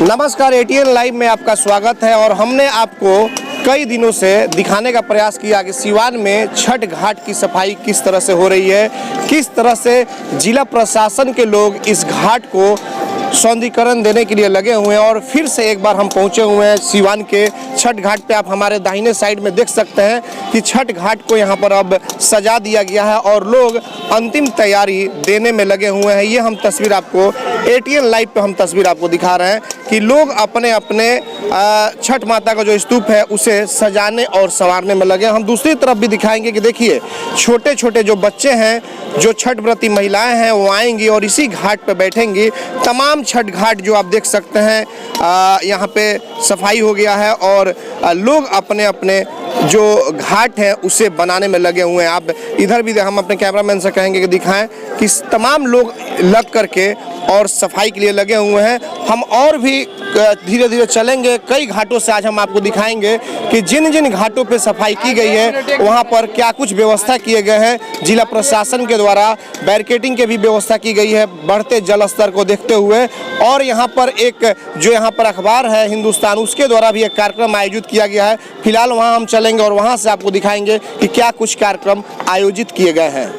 नमस्कार, ATN live में आपका स्वागत है। और हमने आपको कई दिनों से दिखाने का प्रयास किया कि सिवान में छठ घाट की सफाई किस तरह से हो रही है, किस तरह से जिला प्रशासन के लोग इस घाट को सौंदर्यीकरण देने के लिए लगे हुए हैं। और फिर से एक बार हम पहुंचे हुए हैं सिवान के छठ घाट पे। आप हमारे दाहिने साइड में देख सकते हैं कि छठ घाट को यहां पर अब सजा दिया गया है और लोग अंतिम तैयारी देने में लगे हुए हैं। ये हम तस्वीर आपको एटीएन लाइव पे हम तस्वीर आपको दिखा रहे हैं कि लोग अपने अपने छठ माता का जो स्तूप है उसे सजाने और संवारने में लगे। हम दूसरी तरफ भी दिखाएंगे कि देखिए छोटे छोटे जो बच्चे हैं, जो छठ व्रती महिलाएं हैं, वो आएंगी और इसी घाट पर बैठेंगी। तमाम छठ घाट जो आप देख सकते हैं यहाँ पे सफाई हो गया है और लोग अपने अपने जो घाट है उसे बनाने में लगे हुए हैं। आप इधर भी हम अपने कैमरामैन से कहेंगे कि दिखाएं कि तमाम लोग लग करके और सफाई के लिए लगे हुए हैं। हम और भी धीरे धीरे चलेंगे, कई घाटों से आज हम आपको दिखाएंगे कि जिन जिन घाटों पे सफाई की गई है वहां पर क्या कुछ व्यवस्था किए गए हैं। जिला प्रशासन के द्वारा बैरिकेडिंग की भी व्यवस्था की गई है बढ़ते जल स्तर को देखते हुए। और यहाँ पर एक जो यहाँ पर अखबार है हिंदुस्तान, उसके द्वारा भी एक कार्यक्रम आयोजित किया गया है। फिलहाल वहाँ हम चलेंगे और वहाँ से आपको दिखाएंगे कि क्या कुछ कार्यक्रम आयोजित किए गए हैं।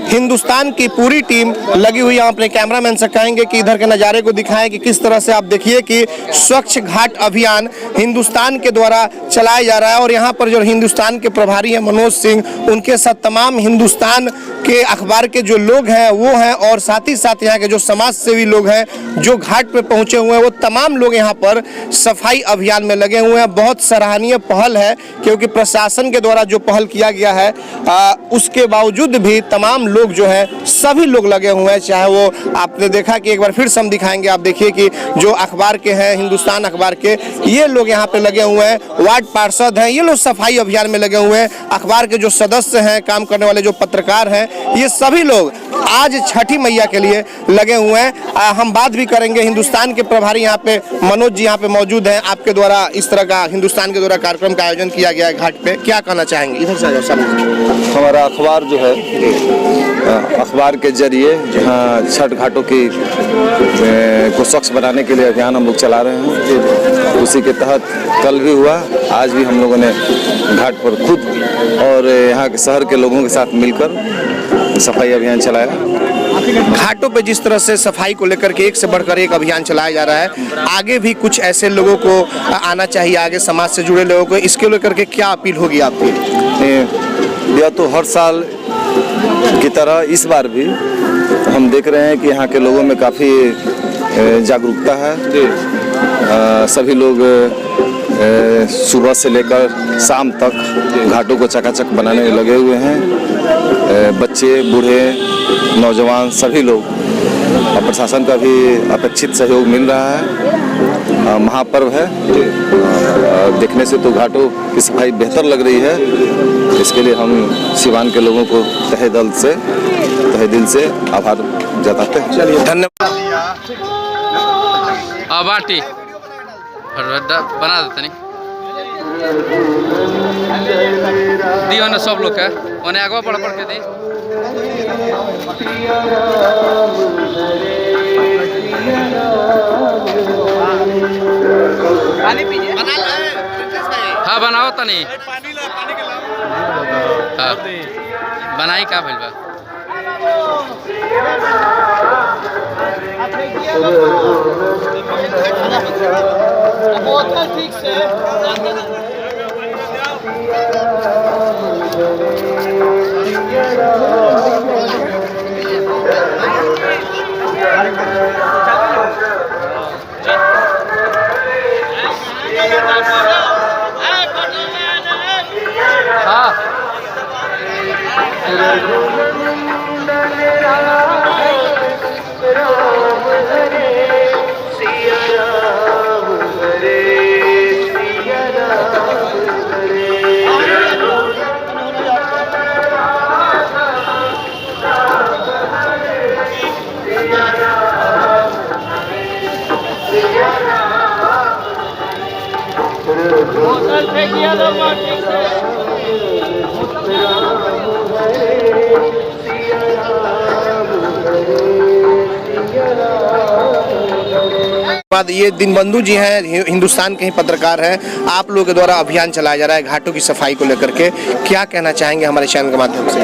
हिंदुस्तान की पूरी टीम लगी हुई है। अपने कैमरामैन से कहेंगे कि इधर के नज़ारे को दिखाएं कि किस तरह से आप देखिए कि स्वच्छ घाट अभियान हिंदुस्तान के द्वारा चलाया जा रहा है। और यहाँ पर जो हिंदुस्तान के प्रभारी हैं मनोज सिंह, उनके साथ तमाम हिंदुस्तान के अखबार के जो लोग हैं वो हैं और साथ ही साथ यहाँ के जो समाज सेवी लोग हैं जो घाट पर पहुँचे हुए हैं, वो तमाम लोग यहाँ पर सफाई अभियान में लगे हुए हैं। बहुत सराहनीय पहल है क्योंकि प्रशासन के द्वारा जो पहल किया गया है उसके बावजूद भी तमाम लोग जो है सभी लोग लगे हुए हैं। चाहे वो आपने देखा कि एक बार फिर से हम दिखाएंगे, आप देखिए कि जो अखबार के हैं हिंदुस्तान अखबार के ये लोग यहाँ पे लगे हुए हैं। वार्ड पार्षद हैं, ये लोग सफाई अभियान में लगे हुए हैं। अखबार के जो सदस्य हैं, काम करने वाले जो पत्रकार हैं, ये सभी लोग आज छठी मैया के लिए लगे हुए हैं। हम बात भी करेंगे। हिंदुस्तान के प्रभारी यहाँ पे मनोज जी यहाँ पे मौजूद हैं। आपके द्वारा इस तरह का हिंदुस्तान के द्वारा कार्यक्रम का आयोजन किया गया है घाट पे, क्या कहना चाहेंगे? इधर से हमारा अखबार जो है अखबार के जरिए जहाँ छठ घाटों की को स्वच्छ बनाने के लिए अभियान हम लोग चला रहे हैं। उसी के तहत कल भी हुआ, आज भी हम लोगों ने घाट पर खुद और यहाँ के शहर के लोगों के साथ मिलकर सफाई अभियान चलाया। घाटों पे जिस तरह से सफाई को लेकर के एक से बढ़कर एक अभियान चलाया जा रहा है, आगे भी कुछ ऐसे लोगों को आना चाहिए, आगे समाज से जुड़े लोगों को, इसके लेकर के क्या अपील होगी आपकी? यह तो हर साल की तरह इस बार भी हम देख रहे हैं कि यहाँ के लोगों में काफ़ी जागरूकता है। सभी लोग सुबह से लेकर शाम तक घाटों को चकाचक बनाने में लगे हुए हैं। बच्चे, बूढ़े, नौजवान सभी लोग, और प्रशासन का भी अपेक्षित सहयोग मिल रहा है। महापर्व है, देखने से तो घाटों की सफाई बेहतर लग रही है। इसके लिए हम सिवान के लोगों को तहे दिल से आभार जताते हैं। चलिए, धन्यवाद। बाटी बना देते नहीं दियो ना सब लोग का उन्हें आगे पढ़ के दी। हाँ बनाओ तनी, हाँ बनाई का भइल बा। ठीक से बाद ये दीनबंधु जी हैं, हिंदुस्तान के ही पत्रकार हैं। आप लोगों के द्वारा अभियान चलाया जा रहा है घाटों की सफाई को लेकर के, क्या कहना चाहेंगे हमारे चैनल के माध्यम से?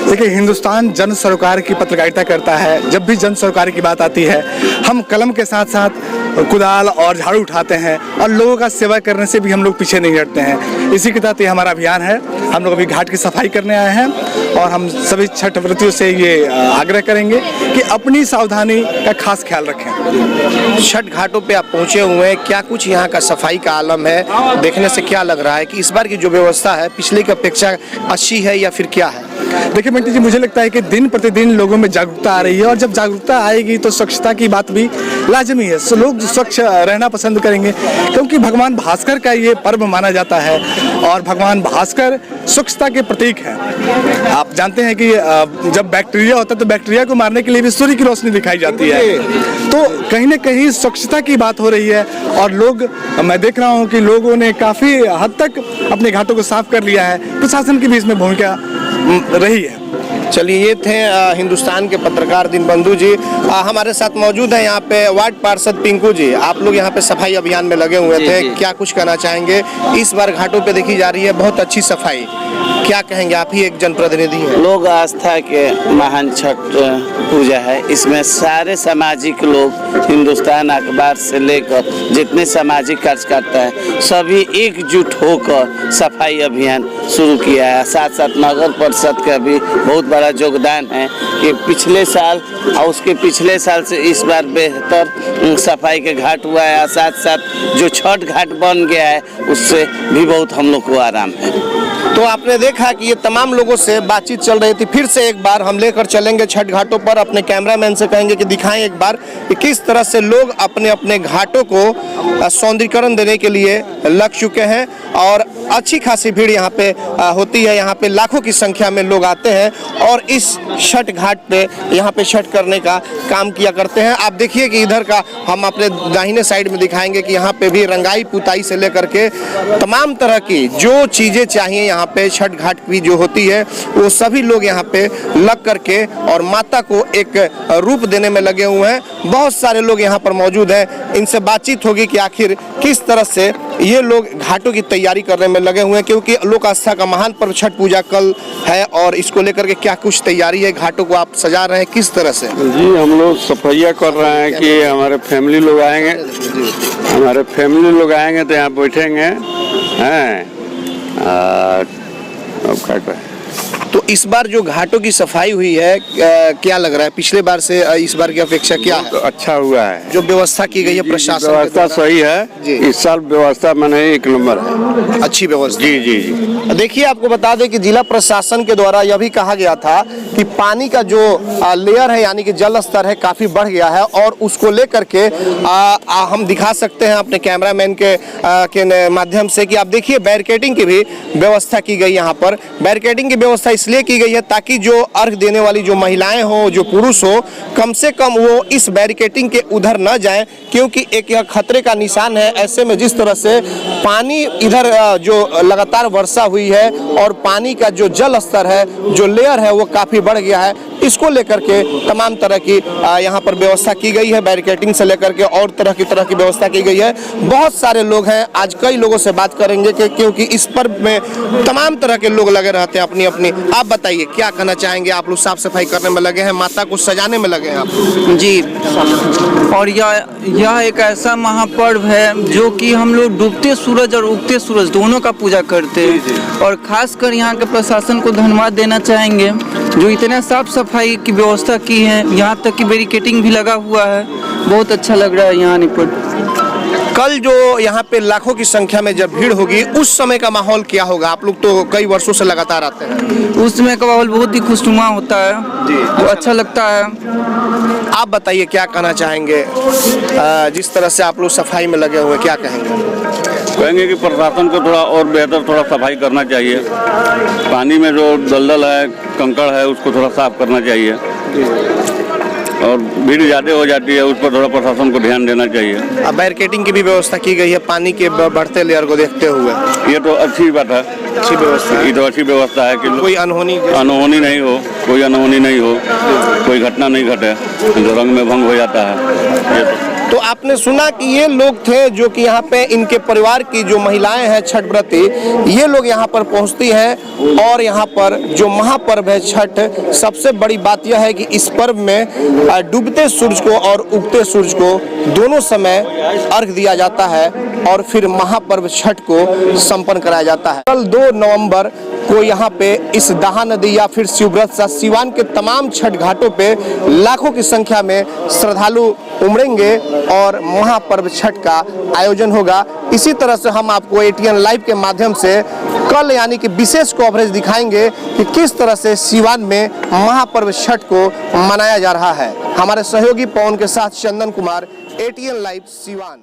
देखिए, हिंदुस्तान जन सरोकार की पत्रकारिता करता है। जब भी जन सरोकार की बात आती है, हम कलम के साथ साथ कुदाल और झाड़ू उठाते हैं और लोगों का सेवा करने से भी हम लोग पीछे नहीं हटते हैं। इसी के तहत ये हमारा अभियान है। हम लोग अभी घाट की सफाई करने आए हैं और हम सभी छठ व्रतियों से ये आग्रह करेंगे कि अपनी सावधानी का खास ख्याल रखें। छठ घाटों पे आप पहुंचे हुए हैं, क्या कुछ यहाँ का सफाई का आलम है? देखने से क्या लग रहा है कि इस बार की जो व्यवस्था है पिछले की अपेक्षा अच्छी है या फिर क्या है? देखिए बंटी जी, मुझे लगता है कि दिन प्रतिदिन लोगों में जागरूकता आ रही है और जब जागरूकता आएगी तो स्वच्छता की बात भी लाजमी है। लोग स्वच्छ रहना पसंद करेंगे क्योंकि भगवान भास्कर का ये पर्व माना जाता है और भगवान भास्कर स्वच्छता के प्रतीक हैं। आप जानते हैं कि जब बैक्टीरिया होता है तो बैक्टीरिया को मारने के लिए भी सूर्य की रोशनी दिखाई जाती है। तो कहीं ना कहीं स्वच्छता की बात हो रही है और मैं देख रहा हूँ कि लोगों ने काफ़ी हद तक अपने घाटों को साफ कर लिया है। प्रशासन की भी इसमें भूमिका रही है। चलिए, ये थे हिंदुस्तान के पत्रकार दीनबंधु जी। हमारे साथ मौजूद हैं यहाँ पे वार्ड पार्षद पिंकू जी। आप लोग यहाँ पे सफाई अभियान में लगे हुए थे, क्या कुछ कहना चाहेंगे? इस बार घाटों पे देखी जा रही है बहुत अच्छी सफाई, क्या कहेंगे? आप ही एक जनप्रतिनिधि हैं। लोग आस्था के महान छठ पूजा है। इसमें सारे सामाजिक लोग, हिंदुस्तान अखबार से लेकर जितने सामाजिक कार्यकर्ता हैं, सभी एकजुट होकर सफाई अभियान शुरू किया है। साथ साथ नगर परिषद का भी बहुत बड़ा योगदान है कि पिछले साल और उसके पिछले साल से इस बार बेहतर सफाई के घाट हुआ है। साथ साथ जो छठ घाट बन गया है उससे भी बहुत हम लोग को आराम है। तो आपने देखा कि ये तमाम लोगों से बातचीत चल रही थी। फिर से एक बार हम लेकर चलेंगे छठ घाटों पर। अपने कैमरामैन से कहेंगे कि दिखाएं एक बार कि किस तरह से लोग अपने अपने घाटों को सौंदर्यीकरण देने के लिए लग चुके हैं और अच्छी खासी भीड़ यहाँ पे होती है। यहाँ पे लाखों की संख्या में लोग आते हैं और इस छठ घाट पे यहाँ पे छठ करने का काम किया करते हैं। आप देखिए कि इधर का हम अपने दाहिने साइड में दिखाएंगे कि यहाँ पे भी रंगाई पुताई से लेकर के तमाम तरह की जो चीज़ें चाहिए यहाँ पे छठ घाट की जो होती है वो सभी लोग यहाँ पे लग करके और माता को एक रूप देने में लगे हुए हैं। बहुत सारे लोग यहाँ पर मौजूद हैं। इनसे बातचीत होगी कि आखिर किस तरह से ये लोग घाटों की तैयारी करने में लगे हुए हैं, क्योंकि लोक आस्था का महान पर्व छठ पूजा कल है और इसको लेकर के क्या कुछ तैयारी है, घाटों को आप सजा रहे हैं किस तरह से? जी, हम लोग सफाइया कर रहे हैं कि हमारे फैमिली लोग आएंगे, तो यहाँ बैठेंगे हैं। अब क्या तो इस बार जो घाटों की सफाई हुई है क्या लग रहा है पिछले बार से इस बार की अपेक्षा क्या है? अच्छा हुआ है। जो व्यवस्था की गई है प्रशासन व्यवस्था सही है। इस साल व्यवस्था मैंने एक नंबर है, अच्छी व्यवस्था। जी जी जी। देखिए, आपको बता दें कि जिला प्रशासन के द्वारा यह भी कहा गया था कि पानी का जो लेयर है यानी कि जल स्तर है काफी बढ़ गया है और उसको लेकर के हम दिखा सकते हैं अपने कैमरामैन के माध्यम से कि आप देखिए बैरिकेडिंग की भी व्यवस्था की गई। यहाँ पर बैरिकेडिंग की व्यवस्था इसलिए की गई है ताकि जो अर्घ देने वाली जो महिलाएं हो, जो पुरुष हो, कम से कम वो इस बैरिकेडिंग के उधर न जाएं, क्योंकि एक यह खतरे का निशान है। ऐसे में जिस तरह से पानी इधर जो लगातार वर्षा हुई है और पानी का जो जल स्तर है, जो लेयर है वो काफी बढ़ गया है, इसको लेकर के तमाम तरह की यहाँ पर व्यवस्था की गई है। बैरिकेडिंग से लेकर के और तरह की व्यवस्था की गई है। बहुत सारे लोग हैं, आज कई लोगों से बात करेंगे क्योंकि इस पर्व में तमाम तरह के लोग लगे रहते हैं अपनी अपनी। आप बताइए क्या कहना चाहेंगे? आप लोग साफ सफाई करने में लगे हैं, माता को सजाने में लगे हैं आप? जी, और यह एक ऐसा महापर्व है जो कि हम लोग डूबते सूरज और उगते सूरज दोनों का पूजा करते हैं और खासकर यहाँ के प्रशासन को धन्यवाद देना चाहेंगे जो इतना साफ सफाई की व्यवस्था की है। यहाँ तक कि बैरिकेडिंग भी लगा हुआ है। बहुत अच्छा लग रहा है यहाँ आने पर। कल जो यहाँ पे लाखों की संख्या में जब भीड़ होगी उस समय का माहौल क्या होगा? आप लोग तो कई वर्षों से लगातार आते हैं। उस समय का माहौल बहुत ही खुशनुमा होता है, तो अच्छा लगता है। आप बताइए क्या कहना चाहेंगे? जिस तरह से आप लोग सफाई में लगे हुए, क्या कहेंगे कि प्रशासन को थोड़ा और बेहतर थोड़ा सफाई करना चाहिए। पानी में जो दलदल है, कंकड़ है, उसको थोड़ा साफ करना चाहिए। और भीड़ ज़्यादा हो जाती है, उस पर थोड़ा प्रशासन को ध्यान देना चाहिए। बैरिकेडिंग की भी व्यवस्था की गई है पानी के बढ़ते लेयर को देखते हुए। ये तो अच्छी बात है, अच्छी व्यवस्था है। ये तो अच्छी व्यवस्था है कि कोई अनहोनी नहीं हो, कोई अनहोनी नहीं हो, कोई घटना नहीं घटे जो रंग में भंग हो जाता है। ये तो आपने सुना कि ये लोग थे जो कि यहाँ पे इनके परिवार की जो महिलाएं हैं छठ व्रती, ये लोग यहाँ पर पहुँचती हैं और यहाँ पर जो महापर्व है छठ, सबसे बड़ी बात यह है कि इस पर्व में डूबते सूरज को और उगते सूरज को दोनों समय अर्घ दिया जाता है और फिर महापर्व छठ को संपन्न कराया जाता है। कल 2 नवंबर को यहाँ पे इस दहा नदी या फिर शिवव्रत सा सिवान के तमाम छठ घाटों पे लाखों की संख्या में श्रद्धालु उमड़ेंगे और महापर्व छठ का आयोजन होगा। इसी तरह से हम आपको एटीएन लाइव के माध्यम से कल यानी कि विशेष कवरेज दिखाएंगे कि किस तरह से सिवान में महापर्व छठ को मनाया जा रहा है। हमारे सहयोगी पवन के साथ चंदन कुमार, एटीएन लाइव सिवान।